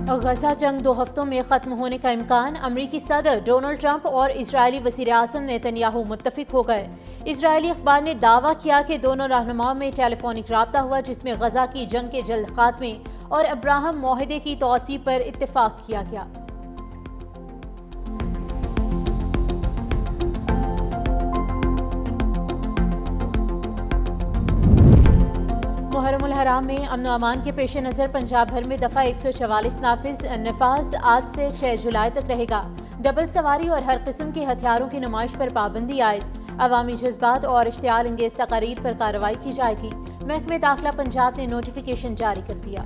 غزہ جنگ 2 ہفتوں میں ختم ہونے کا امکان۔ امریکی صدر ڈونلڈ ٹرمپ اور اسرائیلی وزیر اعظم نیتن یاہو متفق ہو گئے۔ اسرائیلی اخبار نے دعویٰ کیا کہ دونوں رہنماؤں میں ٹیلی فونک رابطہ ہوا، جس میں غزہ کی جنگ کے جلد خاتمے اور ابراہم معاہدے کی توسیع پر اتفاق کیا گیا۔ محرم الحرام میں امن و امان کے پیش نظر پنجاب بھر میں دفعہ 144 نفاذ آج سے 6 جولائی تک رہے گا۔ ڈبل سواری اور ہر قسم کے ہتھیاروں کی نمائش پر پابندی عائد۔ عوامی جذبات اور اشتعال انگیز تقاریر پر کارروائی کی جائے گی۔ محکمہ داخلہ پنجاب نے نوٹیفیکیشن جاری کر دیا۔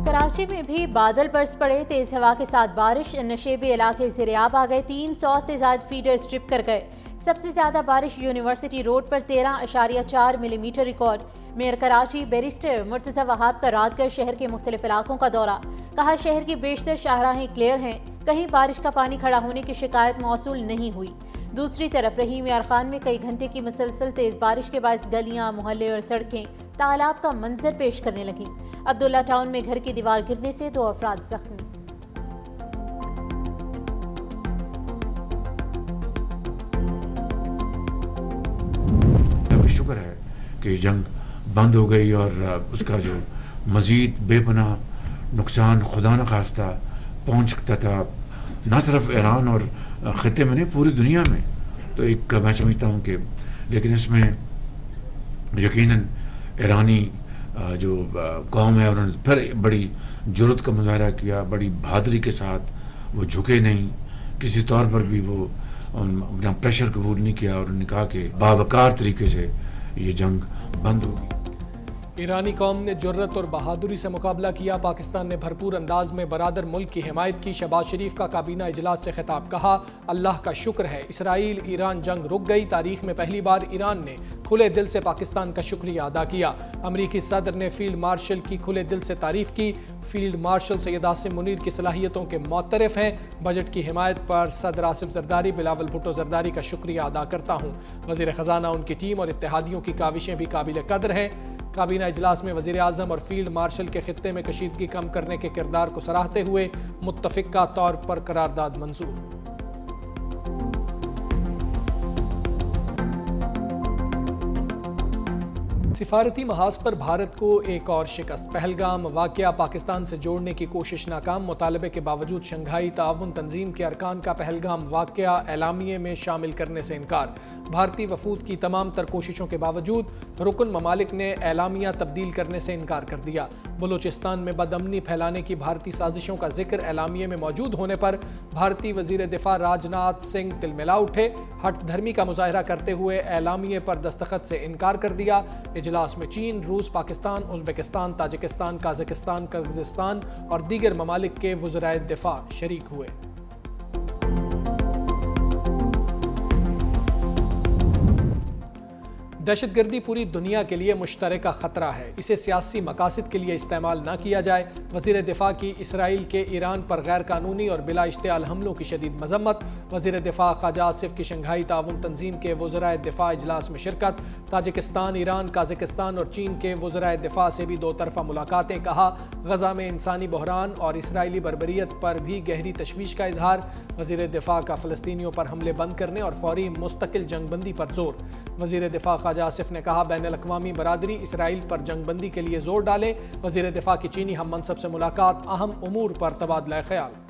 کراچی میں بھی بادل برس پڑے، تیز ہوا کے ساتھ بارش، نشیبی علاقے زیرآب آ گئے، 300 سے زائد فیڈر سٹرپ کر گئے۔ سب سے زیادہ بارش یونیورسٹی روڈ پر 13.4 millimetre record. Mayor Karachi barrister Murtaza Wahab کا رات گئے شہر کے مختلف علاقوں کا دورہ، کہا شہر کی بیشتر شاہراہیں کلیئر ہیں، کہیں بارش کا پانی کھڑا ہونے کی شکایت موصول نہیں ہوئی۔ دوسری طرف رحیم یار خان میں کئی گھنٹے کی مسلسل تیز بارش کے باعث گلیاں، محلے اور سڑکیں تالاب کا منظر پیش کرنے لگیں۔ عبداللہ ٹاؤن میں گھر کی دیوار گرنے سے 2 افراد زخمی۔ شکر ہے کہ جنگ بند ہو گئی اور اس کا جو مزید بے پناہ نقصان خدا نخواستہ پہنچ سکتا تھا نہ صرف ایران اور خطے میں نہیں، پوری دنیا میں، تو ایک میں سمجھتا ہوں کہ لیکن اس میں یقیناً ایرانی جو قوم ہے انہوں نے پھر بڑی جرأت کا مظاہرہ کیا، بڑی بہادری کے ساتھ وہ جھکے نہیں، کسی طور پر بھی وہ اپنا پریشر قبول نہیں کیا، اور انہوں نے کہا کہ باوقار طریقے سے یہ جنگ بند ہوگی۔ ایرانی قوم نے جرت اور بہادری سے مقابلہ کیا، پاکستان نے بھرپور انداز میں برادر ملک کی حمایت کی۔ شہباز شریف کا کابینہ اجلاس سے خطاب، کہا اللہ کا شکر ہے اسرائیل ایران جنگ رک گئی، تاریخ میں پہلی بار ایران نے کھلے دل سے پاکستان کا شکریہ ادا کیا۔ امریکی صدر نے فیلڈ مارشل کی کھلے دل سے تعریف کی، فیلڈ مارشل سید عاصم منیر کی صلاحیتوں کے معترف ہیں، بجٹ کی حمایت پر صدر آصف زرداری، بلاول بھٹو زرداری کا شکریہ ادا کرتا ہوں۔ وزیر خزانہ، ان کی ٹیم اور اتحادیوں کی کاوشیں بھی قابل قدر ہیں۔ کابینہ اجلاس میں وزیر اعظم اور فیلڈ مارشل کے خطے میں کشیدگی کم کرنے کے کردار کو سراہتے ہوئے متفقہ طور پر قرارداد منظور۔ سفارتی محاذ پر بھارت کو ایک اور شکست، پہلگام واقعہ پاکستان سے جوڑنے کی کوشش ناکام، مطالبے کے باوجود شنگھائی تعاون تنظیم کے ارکان کا پہلگام واقعہ اعلامیے میں شامل کرنے سے انکار۔ بھارتی وفود کی تمام تر کوششوں کے باوجود رکن ممالک نے اعلامیہ تبدیل کرنے سے انکار کر دیا۔ بلوچستان میں بدامنی پھیلانے کی بھارتی سازشوں کا ذکر اعلامیے میں موجود ہونے پر بھارتی وزیر دفاع راجناتھ سنگھ تلملا اٹھے، ہٹ دھرمی کا مظاہرہ کرتے ہوئے اعلامیے پر دستخط سے انکار کر دیا۔ اجلاس میں چین، روس، Pakistan, Uzbekistan, Tajikistan, Kazakhstan, Kyrgyzstan اور دیگر ممالک کے وزرائے دفاع شریک ہوئے۔ دہشت گردی پوری دنیا کے لیے مشترکہ خطرہ ہے، اسے سیاسی مقاصد کے لیے استعمال نہ کیا جائے۔ وزیر دفاع کی اسرائیل کے ایران پر غیر قانونی اور بلا اشتعال حملوں کی شدید مذمت۔ وزیر دفاع خواجہ آصف کی شنگھائی تعاون تنظیم کے وزرائے دفاع اجلاس میں شرکت۔ تاجکستان، ایران، قازقستان اور چین کے وزرائے دفاع سے بھی 2 طرفہ ملاقاتیں، کہا غزہ میں انسانی بحران اور اسرائیلی بربریت پر بھی گہری تشویش کا اظہار۔ وزیر دفاع کا فلسطینیوں پر حملے بند کرنے اور فوری مستقل جنگ بندی پر زور۔ وزیر دفاع خواجہ آصف نے کہا بین الاقوامی برادری اسرائیل پر جنگ بندی کے لیے زور ڈالے۔ وزیر دفاع کی چینی ہم منصب سے ملاقات، اہم امور پر تبادلہ خیال۔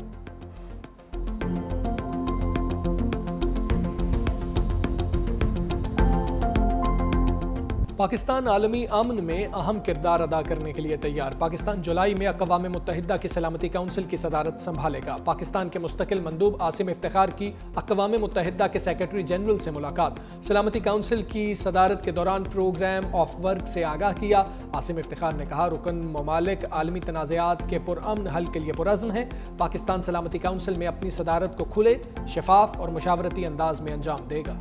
پاکستان عالمی امن میں اہم کردار ادا کرنے کے لیے تیار، پاکستان جولائی میں اقوام متحدہ کی سلامتی کونسل کی صدارت سنبھالے گا۔ پاکستان کے مستقل مندوب عاصم افتخار کی اقوام متحدہ کے سیکرٹری جنرل سے ملاقات، سلامتی کونسل کی صدارت کے دوران پروگرام آف ورک سے آگاہ کیا۔ عاصم افتخار نے کہا رکن ممالک عالمی تنازعات کے پرامن حل کے لیے پرعزم ہیں، پاکستان سلامتی کونسل میں اپنی صدارت کو کھلے، شفاف اور مشاورتی انداز میں انجام دے گا۔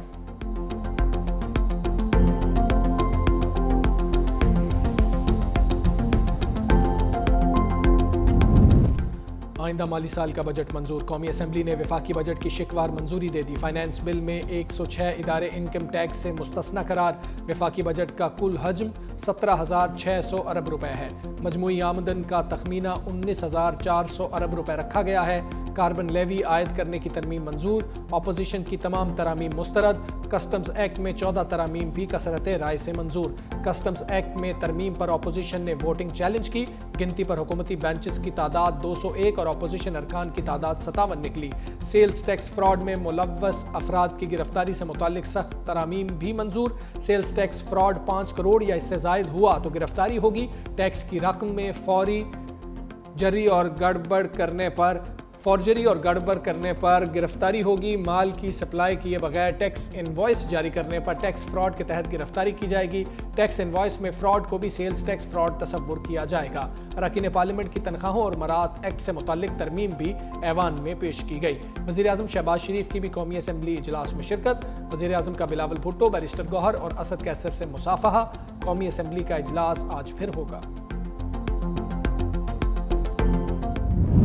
آئندہ مالی سال کا بجٹ منظور، قومی اسمبلی نے وفاقی بجٹ کی شکوار منظوری دے دی، فائنانس بل میں 106 ادارے انکم ٹیکس سے مستثنی قرار، وفاقی بجٹ کا کل حجم 17,600 ارب روپے ہے، مجموعی آمدن کا تخمینہ 19,400 ارب روپے رکھا گیا ہے، کاربن لیوی عائد کرنے کی ترمیم منظور، اپوزیشن کی تمام ترامیم مسترد، کسٹمز ایکٹ میں 14 ترامیم بھی کثرت رائے سے منظور، کسٹمز ایکٹ میں ترمیم پر اپوزیشن نے ووٹنگ چیلنج کی، گنتی پر حکومتی بینچز کی تعداد 201 اور اپوزیشن ارکان کی تعداد 57 نکلی، سیلز ٹیکس فراڈ میں ملوث افراد کی گرفتاری سے متعلق سخت ترامیم بھی منظور، سیلز ٹیکس فراڈ 5 کروڑ یا اس سے زائد ہوا تو گرفتاری ہوگی، ٹیکس کی رقم میں فارجری اور گڑبڑ کرنے پر گرفتاری ہوگی، مال کی سپلائی کیے بغیر ٹیکس انوائس جاری کرنے پر ٹیکس فراڈ کے تحت گرفتاری کی جائے گی، ٹیکس انوائس میں فراڈ کو بھی سیلز ٹیکس فراڈ تصور کیا جائے گا، اراکین پارلیمنٹ کی تنخواہوں اور مراعات ایکٹ سے متعلق ترمیم بھی ایوان میں پیش کی گئی، وزیر اعظم شہباز شریف کی بھی قومی اسمبلی اجلاس میں شرکت، وزیر اعظم کا بلاول بھٹو، بیرسٹر گوہر اور اسد کیسر سے مصافحہ، قومی اسمبلی کا اجلاس آج پھر ہوگا۔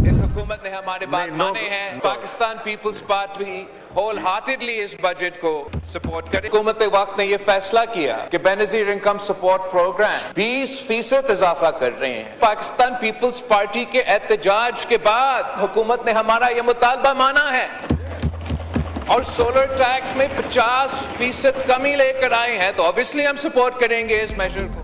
اس حکومت نے ہمارے بات مانے ہیں، پاکستان پیپلز پارٹی ہول ہارٹیڈلی اس بجٹ کو سپورٹ کرے۔ حکومت وقت نے یہ فیصلہ کیا کہ بے نظیر انکم سپورٹ پروگرام 20% اضافہ کر رہے ہیں۔ پاکستان پیپلز پارٹی کے احتجاج کے بعد حکومت نے ہمارا یہ مطالبہ مانا ہے اور سولر ٹیکس میں 50% کمی لے کر آئے ہیں، تو obviously ہم سپورٹ کریں گے اس میجر کو۔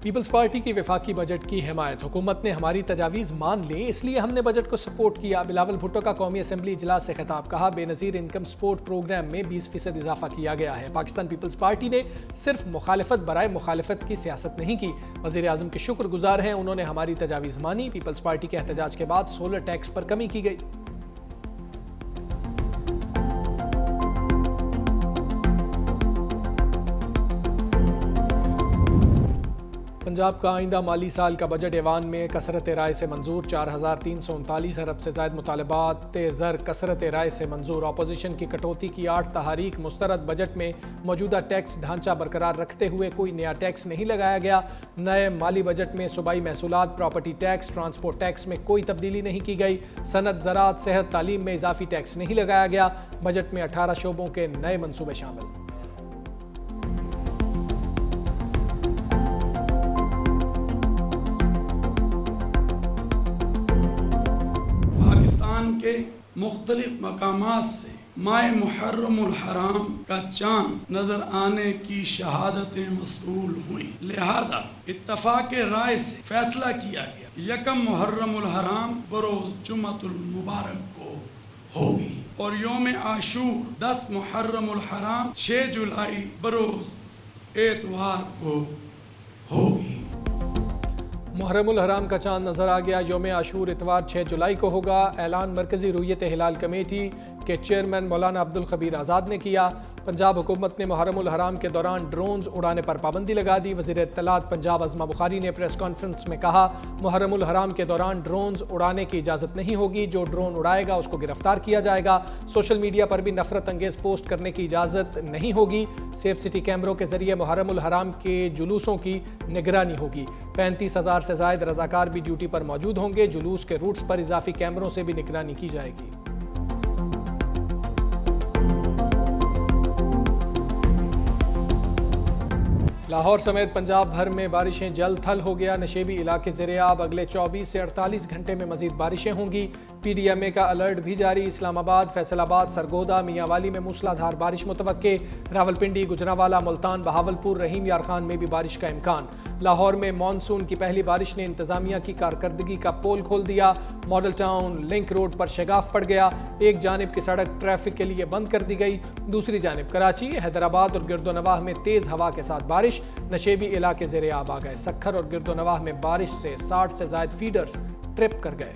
پیپلز پارٹی کی وفاقی بجٹ کی حمایت، حکومت نے ہماری تجاویز مان لیں اس لیے ہم نے بجٹ کو سپورٹ کیا، بلاول بھٹو کا قومی اسمبلی اجلاس سے خطاب، کہا بے نظیر انکم سپورٹ پروگرام میں 20% اضافہ کیا گیا ہے، پاکستان پیپلز پارٹی نے صرف مخالفت برائے مخالفت کی سیاست نہیں کی، وزیر اعظم کے شکر گزار ہیں، انہوں نے ہماری تجاویز مانی، پیپلز پارٹی کے احتجاج کے بعد سولر ٹیکس پر کمی کی گئی۔ پنجاب کا آئندہ مالی سال کا بجٹ ایوان میں کثرت رائے سے منظور، 4,339 ارب سے زائد مطالبات زر کثرت رائے سے منظور، اپوزیشن کی کٹوتی کی 8 تحاریک مسترد، بجٹ میں موجودہ ٹیکس ڈھانچہ برقرار رکھتے ہوئے کوئی نیا ٹیکس نہیں لگایا گیا، نئے مالی بجٹ میں صوبائی محصولات، پراپرٹی ٹیکس، ٹرانسپورٹ ٹیکس میں کوئی تبدیلی نہیں کی گئی، صنعت، زراعت، صحت، تعلیم میں اضافی ٹیکس نہیں لگایا گیا، بجٹ میں 18 شعبوں کے نئے منصوبے شامل۔ کے مختلف مقامات سے ماہ محرم الحرام کا چاند نظر آنے کی شہادتیں موصول ہوئیں، لہذا اتفاق رائے سے فیصلہ کیا گیا 1 محرم الحرام بروز جمعۃ المبارک کو ہوگی اور یوم عاشور 10 محرم الحرام 6 جولائی بروز اتوار کو ہوگی۔ محرم الحرام کا چاند نظر آ گیا، یوم عاشور اتوار 6 جولائی کو ہوگا، اعلان مرکزی رویت ہلال کمیٹی کے چیئرمین مولانا عبدالخبیر آزاد نے کیا، پنجاب حکومت نے محرم الحرام کے دوران ڈرونز اڑانے پر پابندی لگا دی، وزیر اطلاعات پنجاب عظمہ بخاری نے پریس کانفرنس میں کہا محرم الحرام کے دوران ڈرونز اڑانے کی اجازت نہیں ہوگی، جو ڈرون اڑائے گا اس کو گرفتار کیا جائے گا، سوشل میڈیا پر بھی نفرت انگیز پوسٹ کرنے کی اجازت نہیں ہوگی، سیف سٹی کیمروں کے ذریعے محرم الحرام کے جلوسوں کی نگرانی ہوگی، 35,000 سے زائد رضاکار بھی ڈیوٹی پر موجود ہوں گے، جلوس کے روٹس پر اضافی کیمروں سے بھی نگرانی کی جائے گی۔ لاہور سمیت پنجاب بھر میں بارشیں جلد تھل ہو گیا، نشیبی علاقے زیر آب، اگلے 24 سے 48 گھنٹے میں مزید بارشیں ہوں گی، پی ڈی ایم اے کا الرٹ بھی جاری، اسلام آباد، فیصل آباد، سرگودا، میاں والی میں موسلادھار بارش متوقع، راولپنڈی، گجرانوالہ، ملتان، بہاولپور، رحیم یار خان میں بھی بارش کا امکان، لاہور میں مانسون کی پہلی بارش نے انتظامیہ کی کارکردگی کا پول کھول دیا، ماڈل ٹاؤن لنک روڈ پر شگاف پڑ گیا، ایک جانب کی سڑک ٹریفک کے لیے بند کر دی گئی، دوسری جانب کراچی، حیدرآباد اور گرد و نواح میں تیز ہوا کے ساتھ بارش، نشیبی علاقے زیر آب آ گئے، سکھر اور گرد و نواح میں بارش سے 60 سے زائد فیڈرز ٹرپ کر گئے۔